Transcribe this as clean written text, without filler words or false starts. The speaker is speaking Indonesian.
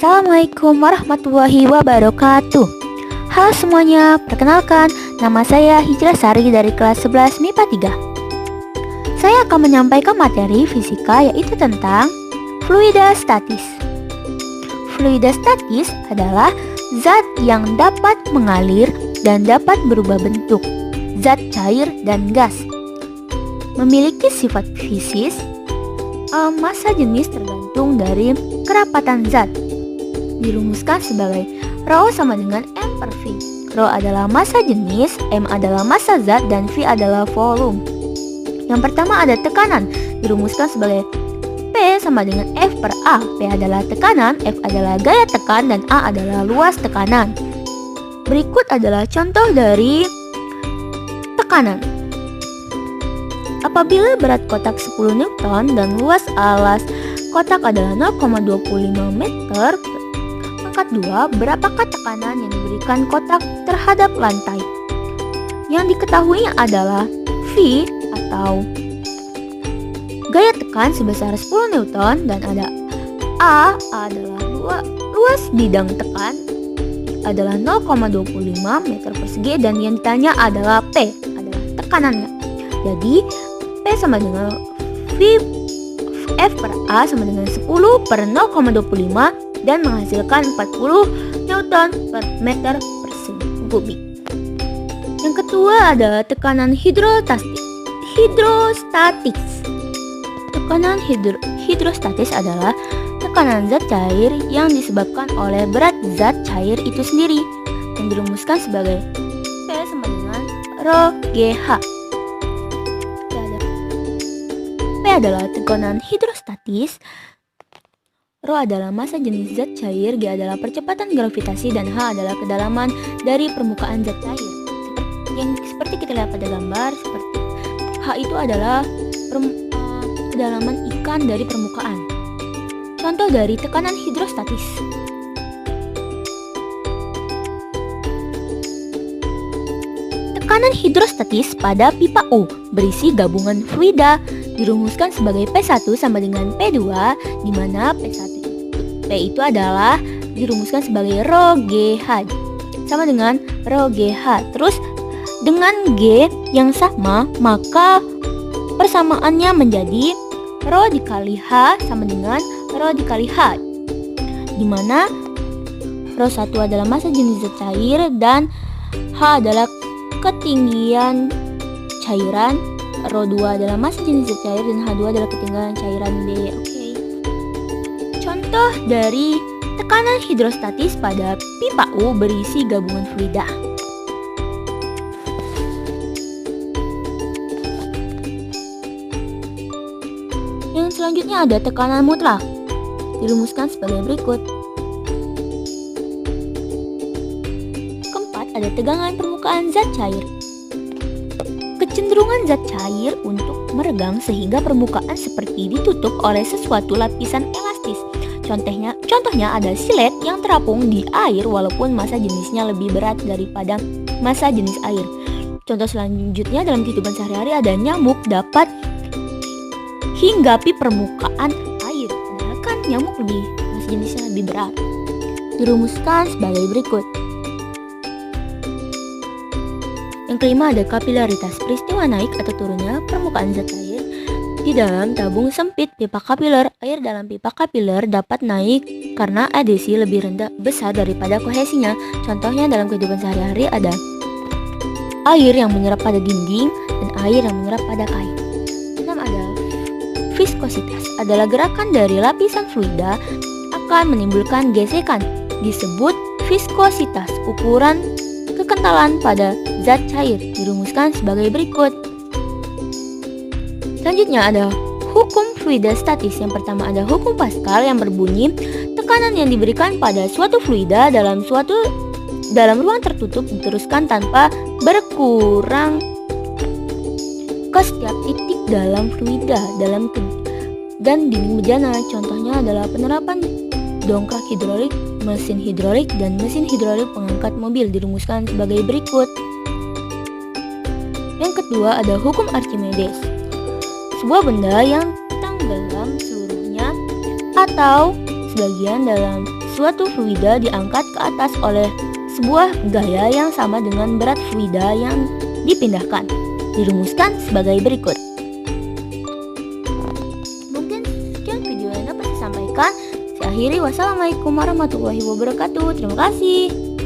Assalamualaikum warahmatullahi wabarakatuh. Halo semuanya, perkenalkan nama saya Hijrah Sari dari kelas 11 MIPA 3. Saya akan menyampaikan materi fisika yaitu tentang fluida statis. Fluida statis adalah zat yang dapat mengalir dan dapat berubah bentuk, zat cair dan gas. Memiliki sifat fisis, massa jenis tergantung dari kerapatan zat. Dirumuskan sebagai Rho sama dengan M per V. Rho adalah massa jenis, M adalah massa zat, dan V adalah volume. Yang pertama ada tekanan, dirumuskan sebagai P sama dengan F per A. P adalah tekanan, F adalah gaya tekan, dan A adalah luas tekanan. Berikut adalah contoh dari tekanan. Apabila berat kotak 10 Newton dan luas alas kotak adalah 0,25 meter, angkat 2, berapakah tekanan yang diberikan kotak terhadap lantai? Yang diketahuinya adalah V atau gaya tekan sebesar 10 Newton dan ada A adalah luas bidang tekan adalah 0,25 meter persegi dan yang ditanya adalah P adalah tekanannya. Jadi P sama dengan V F per A sama dengan 10 per 0,25 dan menghasilkan 40 Newton per meter persegi kubik. Yang kedua adalah tekanan hidrostatis. Tekanan hidrostatis adalah tekanan zat cair yang disebabkan oleh berat zat cair itu sendiri yang dirumuskan sebagai P sama dengan Rho GH. P adalah tekanan hidrostatis, Rho adalah massa jenis zat cair, G adalah percepatan gravitasi, dan H adalah kedalaman dari permukaan zat cair. Seperti kita lihat pada gambar, seperti H itu adalah kedalaman ikan dari permukaan. Contoh dari tekanan hidrostatis. Tekanan hidrostatis pada pipa U berisi gabungan fluida dirumuskan sebagai P1 sama dengan P2, di mana P itu adalah dirumuskan sebagai Rho GH sama dengan Rho GH. Terus dengan G yang sama, maka persamaannya menjadi Rho dikali H sama dengan Rho dikali H, di mana Rho 1 adalah massa jenis zat cair dan H adalah ketinggian cairan, Rho 2 adalah massa jenis zat cair, dan H2 adalah ketinggian cairan D. Contoh dari tekanan hidrostatis pada pipa U berisi gabungan fluida. Yang selanjutnya ada tekanan mutlak. Dirumuskan sebagai berikut. Keempat ada tegangan permukaan zat cair. Kecenderungan zat cair untuk meregang sehingga permukaan seperti ditutup oleh sesuatu lapisan elastis. Contohnya ada silet yang terapung di air walaupun massa jenisnya lebih berat daripada massa jenis air. Contoh selanjutnya dalam kehidupan sehari-hari ada nyamuk dapat hinggapi permukaan air. Padahal kan nyamuk massa jenisnya lebih berat. Dirumuskan sebagai berikut. Yang kelima ada kapilaritas, peristiwa naik atau turunnya permukaan zat cair di dalam tabung sempit pipa kapiler. Air dalam pipa kapiler dapat naik karena adesi lebih besar daripada kohesinya. Contohnya dalam kehidupan sehari-hari ada air yang menyerap pada dinding dan air yang menyerap pada kain. 6 ada viskositas, adalah gerakan dari lapisan fluida akan menimbulkan gesekan. Disebut viskositas. Ukuran kekentalan pada zat cair dirumuskan sebagai berikut. Selanjutnya ada hukum fluida statis. Yang pertama ada hukum Pascal yang berbunyi tekanan yang diberikan pada suatu fluida dalam ruang tertutup diteruskan tanpa berkurang ke setiap titik dalam fluida dan dinding bejana. Contohnya adalah penerapan dongkrak hidrolik, mesin hidrolik, dan mesin hidrolik pengangkat mobil dirumuskan sebagai berikut. Yang kedua ada hukum Archimedes. Sebuah benda yang tenggelam seluruhnya atau sebagian dalam suatu fluida diangkat ke atas oleh sebuah gaya yang sama dengan berat fluida yang dipindahkan. Dirumuskan sebagai berikut. Mungkin sekian video yang dapat saya sampaikan. Saya akhiri, wassalamualaikum warahmatullahi wabarakatuh. Terima kasih.